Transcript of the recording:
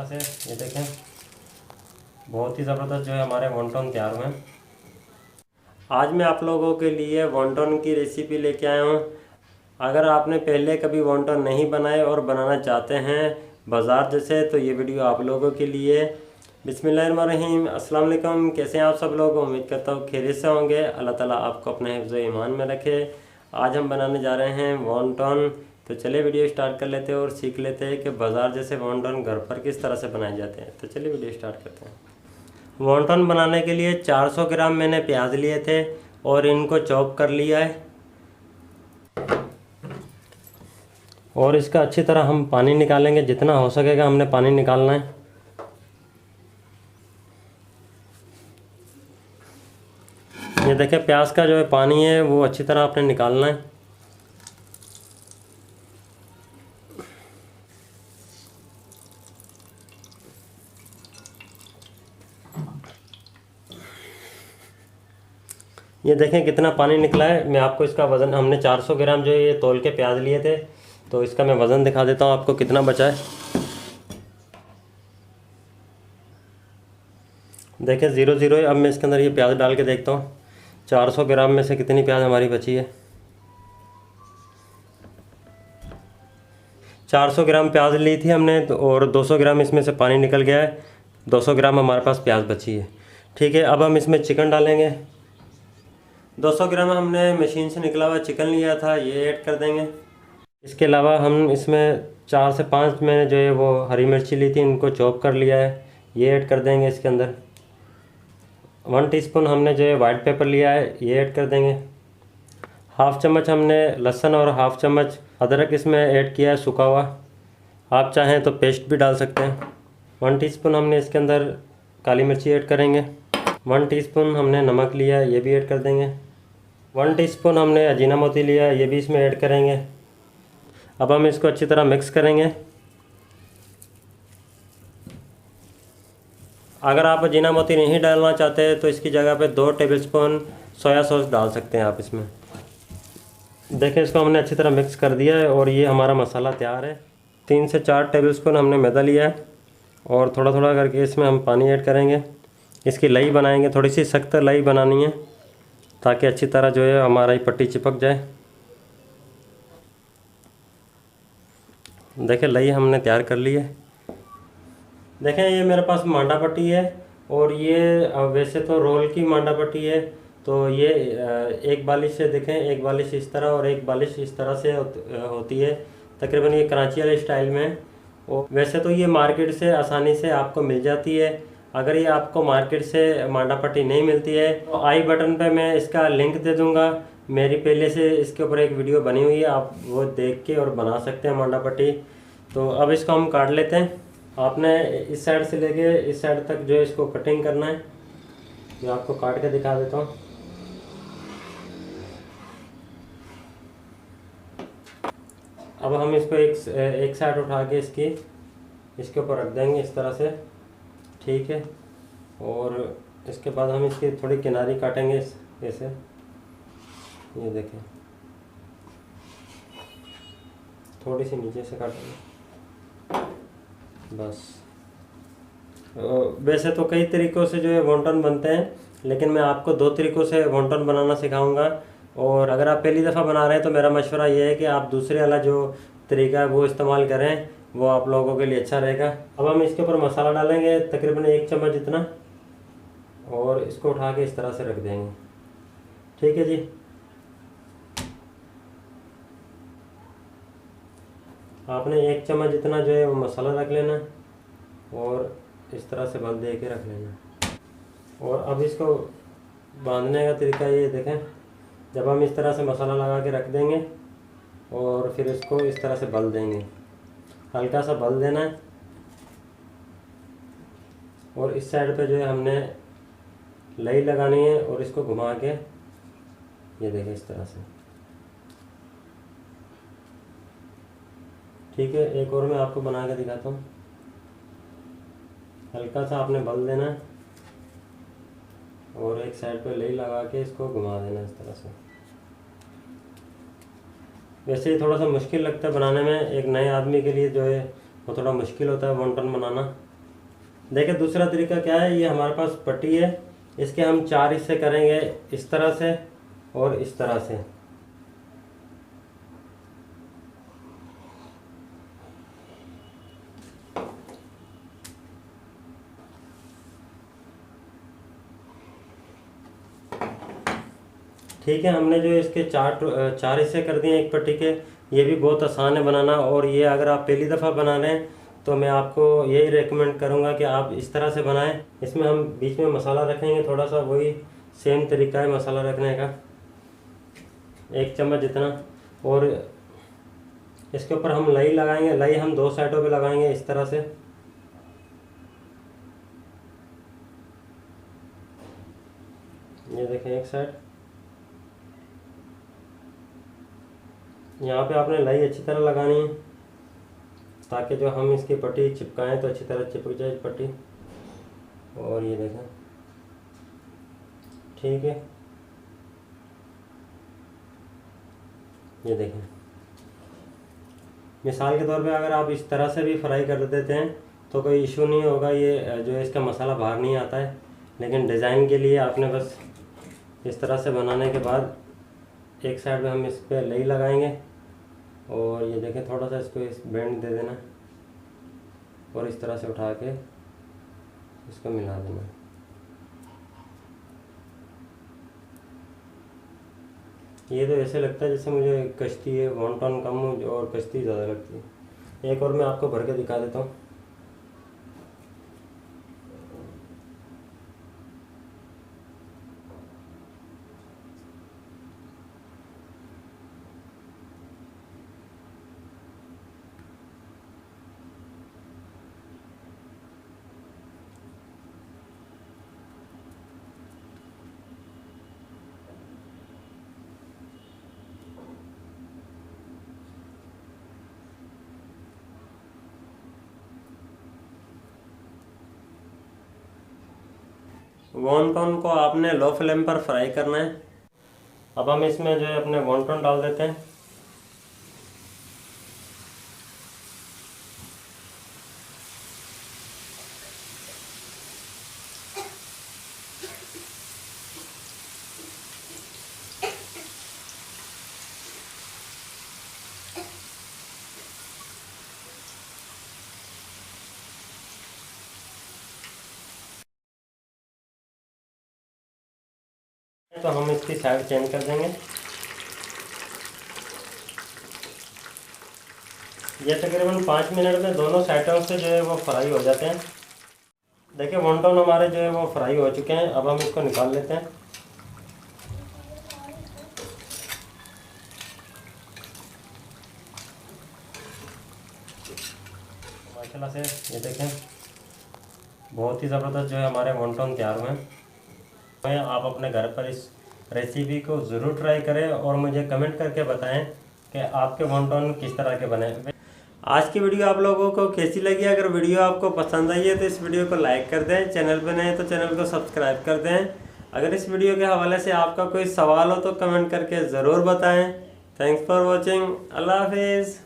से ये देखें, बहुत ही ज़बरदस्त जो है हमारे वॉन्टन तैयार हुए हैं। आज मैं आप लोगों के लिए वॉन्टन की रेसिपी लेके आया हूँ। अगर आपने पहले कभी वॉन्टन नहीं बनाए और बनाना चाहते हैं बाज़ार जैसे, तो ये वीडियो आप लोगों के लिए। बिस्मिल्लाहिर्रहमानिर्रहीम, अस्सलाम वालेकुम। कैसे हैं आप सब लोग? उम्मीद करता हूँ खैरियत से होंगे। अल्लाह ताला आपको अपने हिफ्ज़ ईमान में रखे। आज हम बनाने जा रहे हैं वॉन्टन। तो चलिए वीडियो स्टार्ट कर लेते हैं और सीख लेते हैं कि बाज़ार जैसे वॉन्टन घर पर किस तरह से बनाए जाते हैं। तो चलिए वीडियो स्टार्ट करते हैं। वॉन्टन बनाने के लिए 400 ग्राम मैंने प्याज लिए थे और इनको चॉप कर लिया है। और इसका अच्छी तरह हम पानी निकालेंगे, जितना हो सकेगा हमने पानी निकालना है। ये देखें, प्याज का जो है पानी है वो अच्छी तरह आपने निकालना है। ये देखें कितना पानी निकला है। मैं आपको इसका वज़न, हमने 400 ग्राम जो है ये तौल के प्याज लिए थे, तो इसका मैं वज़न दिखा देता हूँ आपको कितना बचा है। देखें 0 है। अब मैं इसके अंदर ये प्याज डाल के देखता हूँ 400 ग्राम में से कितनी प्याज हमारी बची है। 400 ग्राम प्याज ली थी हमने और 200 ग्राम इसमें से पानी निकल गया है। 200 ग्राम हमारे पास प्याज बची है। ठीक है, अब हम इसमें चिकन डालेंगे। 200 ग्राम हमने मशीन से निकला हुआ चिकन लिया था, ये ऐड कर देंगे। इसके अलावा हम इसमें 4 से 5 मैंने जो है वो हरी मिर्ची ली थी, इनको चॉप कर लिया है, ये ऐड कर देंगे इसके अंदर। 1 टीस्पून हमने जो है वाइट पेपर लिया है, ये ऐड कर देंगे। हाफ़ चम्मच हमने लहसुन और हाफ़ चम्मच अदरक इसमें ऐड किया है सूखा हुआ। आप चाहें तो पेस्ट भी डाल सकते हैं। 1 टीस्पून हमने इसके अंदर काली मिर्ची ऐड करेंगे। 1 टीस्पून हमने नमक लिया है, ये भी ऐड कर देंगे। 1 टीस्पून हमने अजीनामोती लिया है, ये भी इसमें ऐड करेंगे। अब हम इसको अच्छी तरह मिक्स करेंगे। अगर आप अजीनामोती नहीं डालना चाहते तो इसकी जगह पे 2 टेबलस्पून सोया सॉस डाल सकते हैं आप इसमें। देखें, इसको हमने अच्छी तरह मिक्स कर दिया है और ये हमारा मसाला तैयार है। 3 से 4 टेबलस्पून हमने मैदा लिया है और थोड़ा थोड़ा करके इसमें हम पानी ऐड करेंगे। इसकी लई बनाएंगे, थोड़ी सी सख्त लई बनानी है ताकि अच्छी तरह जो है हमारा ये पट्टी चिपक जाए। देखें, लई हमने तैयार कर ली है। देखें, ये मेरे पास मांडा पट्टी है और ये वैसे तो रोल की मांडा पट्टी है। तो ये एक बालिश से देखें, एक बालिश इस तरह और एक बालिश इस तरह से होती है। तकरीबन ये कराची वाले स्टाइल में। और वैसे तो ये मार्केट से आसानी से आपको मिल जाती है। अगर ये आपको मार्केट से मांडा पट्टी नहीं मिलती है तो आई बटन पे मैं इसका लिंक दे दूँगा। मेरी पहले से इसके ऊपर एक वीडियो बनी हुई है, आप वो देख के और बना सकते हैं मांडा पट्टी। तो अब इसको हम काट लेते हैं। आपने इस साइड से लेके इस साइड तक जो है इसको कटिंग करना है। मैं आपको काट के दिखा देता हूँ। अब हम इसको एक साइड उठा के इसके ऊपर रख देंगे इस तरह से। ठीक है, और इसके बाद हम इसकी थोड़ी किनारी काटेंगे ऐसे। ये देखें, थोड़ी सी नीचे से काटेंगे बस। वैसे तो कई तरीक़ों से जो है वॉन्टन बनते हैं, लेकिन मैं आपको 2 तरीक़ों से वॉन्टन बनाना सिखाऊंगा। और अगर आप पहली दफ़ा बना रहे हैं तो मेरा मशवरा ये है कि आप दूसरे वाला जो तरीका है वो इस्तेमाल करें, वो आप लोगों के लिए अच्छा रहेगा। अब हम इसके ऊपर मसाला डालेंगे तकरीबन 1 चम्मच जितना, और इसको उठा के इस तरह से रख देंगे। ठीक है जी। आपने 1 चम्मच जितना जो है वो मसाला रख लेना और इस तरह से बंद दे के रख लेना। और अब इसको बांधने का तरीका ये देखें, जब हम इस तरह से मसाला लगा के रख देंगे और फिर इसको इस तरह से बल देंगे, हल्का सा बल देना है। और इस साइड पे जो है हमने लई लगानी है और इसको घुमा के ये देखें इस तरह से। ठीक है, एक और मैं आपको बना के दिखाता हूँ। हल्का सा आपने बल देना है और एक साइड पे लई लगा के इसको घुमा देना इस तरह से। वैसे ही थोड़ा सा मुश्किल लगता है बनाने में, एक नए आदमी के लिए जो है वो थोड़ा मुश्किल होता है वॉन्टन बनाना, देखिए दूसरा तरीका क्या है, ये हमारे पास पट्टी है, इसके हम 4 हिस्से करेंगे, इस तरह से और इस तरह से। ठीक है, हमने जो इसके चार हिस्से कर दिए एक पट्टी के। ये भी बहुत आसान है बनाना, और ये अगर आप पहली दफ़ा बना रहे हैं तो मैं आपको यही रेकमेंड करूँगा कि आप इस तरह से बनाएं। इसमें हम बीच में मसाला रखेंगे थोड़ा सा, वही सेम तरीका है मसाला रखने का, 1 चम्मच जितना। और इसके ऊपर हम लाई लगाएंगे, लाई हम 2 साइडों पे लगाएंगे इस तरह से। ये देखें एक साइड, यहाँ पे आपने लाई अच्छी तरह लगानी है ताकि जो हम इसकी पट्टी चिपकाएं तो अच्छी तरह चिपक जाए पट्टी। और ये देखें, ठीक है, ये देखें। मिसाल के तौर पे अगर आप इस तरह से भी फ्राई कर देते हैं तो कोई इशू नहीं होगा, ये जो इसका मसाला बाहर नहीं आता है। लेकिन डिज़ाइन के लिए आपने बस इस तरह से बनाने के बाद एक साइड में हम इस पर लाई लगाएंगे, और ये देखें थोड़ा सा इसको इस बेंड दे देना, और इस तरह से उठा के इसको मिला देना। ये तो ऐसे लगता है जैसे मुझे कश्ती है, वॉन्टन कम और कश्ती ज़्यादा लगती है। एक और मैं आपको भर के दिखा देता हूँ। वॉन्टन को आपने लो फ्लेम पर फ्राई करना है। अब हम इसमें जो है अपने वॉन्टन डाल देते हैं। तो हम इसकी साइड चेंज कर देंगे। ये तकरीबन 5 मिनट में दोनों साइडों से जो है वो फ्राई हो जाते हैं। देखिए वॉन्टन हमारे जो है वो फ्राई हो चुके हैं। अब हम इसको निकाल लेते हैं। माशाल्लाह से ये देखें बहुत ही ज़बरदस्त जो है हमारे वॉन्टन तैयार हुए हैं। आप अपने घर पर इस रेसिपी को ज़रूर ट्राई करें और मुझे कमेंट करके बताएं कि आपके वॉन्टन किस तरह के बने। आज की वीडियो आप लोगों को कैसी लगी? अगर वीडियो आपको पसंद आई है तो इस वीडियो को लाइक कर दें, चैनल पर नए तो चैनल को सब्सक्राइब कर दें। अगर इस वीडियो के हवाले से आपका कोई सवाल हो तो कमेंट करके ज़रूर बताएँ। Thanks for watching. अल्लाह हाफिज़।